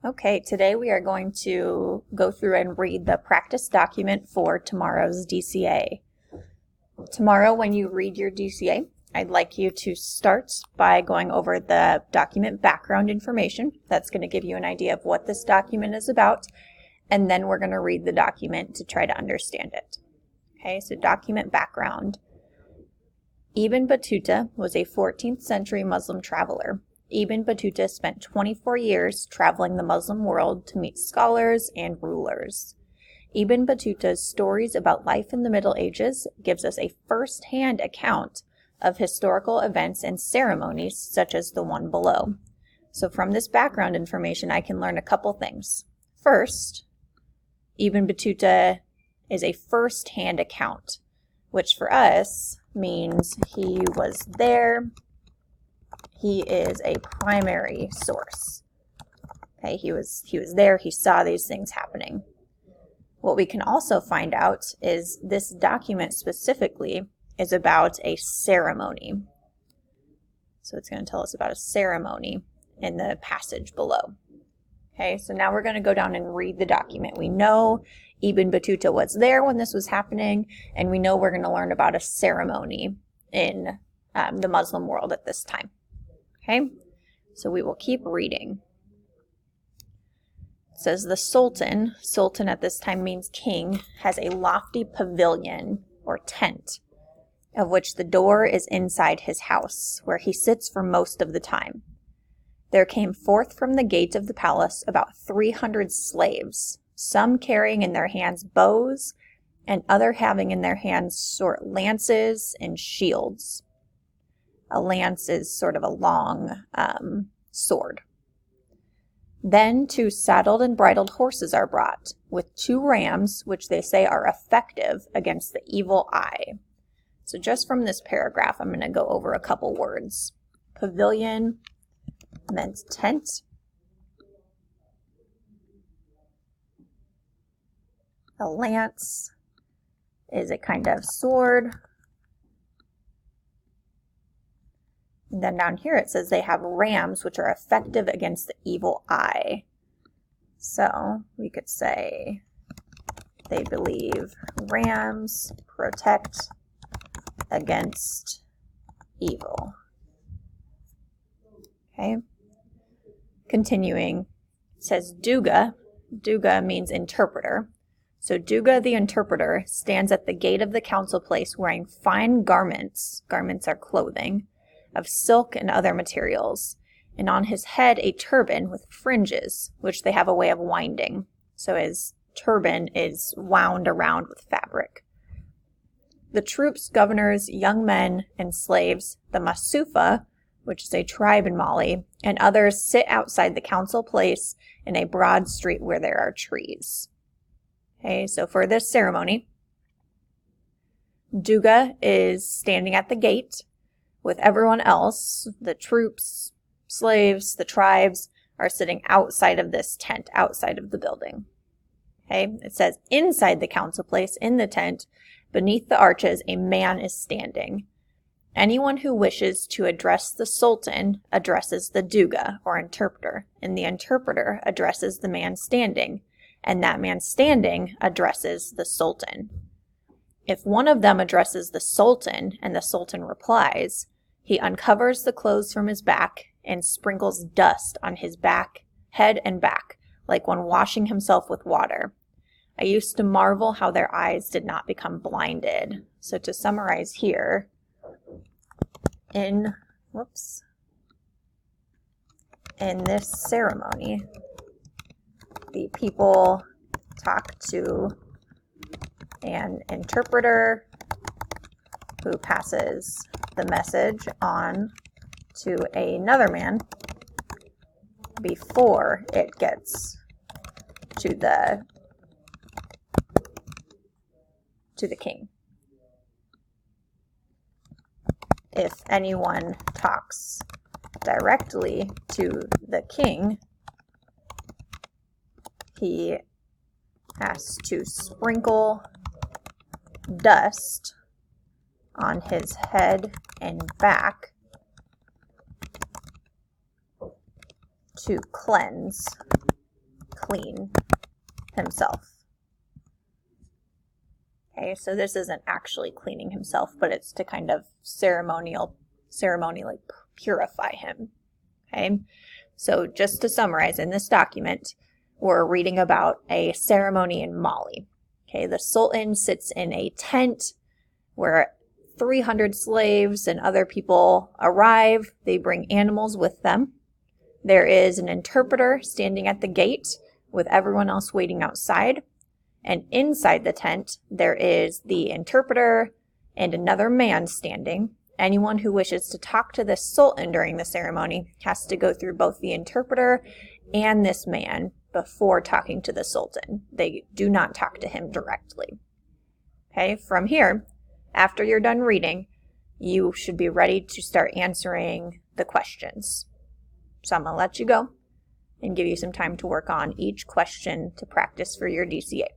Okay, today we are going to go through and read the practice document for tomorrow's DCA. Tomorrow, when you read your DCA, I'd like you to start by going over the document background information. That's going to give you an idea of what this document is about, and then we're going to read the document to try to understand it. Okay, so document background. Ibn Battuta was a 14th century Muslim traveler. Ibn Battuta spent 24 years traveling the Muslim world to meet scholars and rulers. Ibn Battuta's stories about life in the Middle Ages gives us a first-hand account of historical events and ceremonies such as the one below. So from this background information, I can learn a couple things. First, Ibn Battuta is a first-hand account, which for us means he was there. He is a primary source. Okay, he was there, he saw these things happening. What we can also find out is this document specifically is about a ceremony. So it's going to tell us about a ceremony in the passage below. Okay, so now we're going to go down and read the document. We know Ibn Battuta was there when this was happening, and we know we're going to learn about a ceremony in the Muslim world at this time. Okay, so we will keep reading. It says the Sultan at this time means king, has a lofty pavilion or tent, of which the door is inside his house, where he sits for most of the time. There came forth from the gate of the palace about 300 slaves, some carrying in their hands bows, and other having in their hands short lances and shields. A lance is sort of a long sword. Then 2 saddled and bridled horses are brought, with 2 rams, which they say are effective against the evil eye. So just from this paragraph, I'm going to go over a couple words. Pavilion meant tent. A lance is a kind of sword. And then down here it says they have rams, which are effective against the evil eye. So we could say they believe rams protect against evil. Okay. Continuing, it says Duga. Duga means interpreter. So Duga the interpreter stands at the gate of the council place wearing fine garments. Garments are clothing of silk and other materials, and on his head a turban with fringes, which they have a way of winding. So his turban is wound around with fabric. The troops, governors, young men, and slaves, the Masufa, which is a tribe in Mali, and others sit outside the council place in a broad street where there are trees. Okay, so for this ceremony, Duga is standing at the gate, with everyone else. The troops, slaves, the tribes are sitting outside of this tent, outside of the building. Okay, it says inside the council place, in the tent, beneath the arches, a man is standing. Anyone who wishes to address the Sultan addresses the Duga, or interpreter, and the interpreter addresses the man standing, and that man standing addresses the Sultan. If one of them addresses the Sultan and the Sultan replies, he uncovers the clothes from his back and sprinkles dust on his back, head and back, like one washing himself with water. I used to marvel how their eyes did not become blinded. So to summarize here, in this ceremony, the people talk to an interpreter who passes the message on to another man before it gets to the king. If anyone talks directly to the king, he has to sprinkle dust on his head and back to cleanse clean himself. Okay, so this isn't actually cleaning himself, but it's to kind of ceremonially purify him. Okay, so just to summarize, in this document, we're reading about a ceremony in Mali. Okay, the Sultan sits in a tent where 300 slaves and other people arrive. They bring animals with them. There is an interpreter standing at the gate with everyone else waiting outside. And inside the tent, there is the interpreter and another man standing. Anyone who wishes to talk to the Sultan during the ceremony has to go through both the interpreter and this man before talking to the Sultan. They do not talk to him directly. Okay, from here, after you're done reading, you should be ready to start answering the questions. So I'm going to let you go and give you some time to work on each question to practice for your DCA.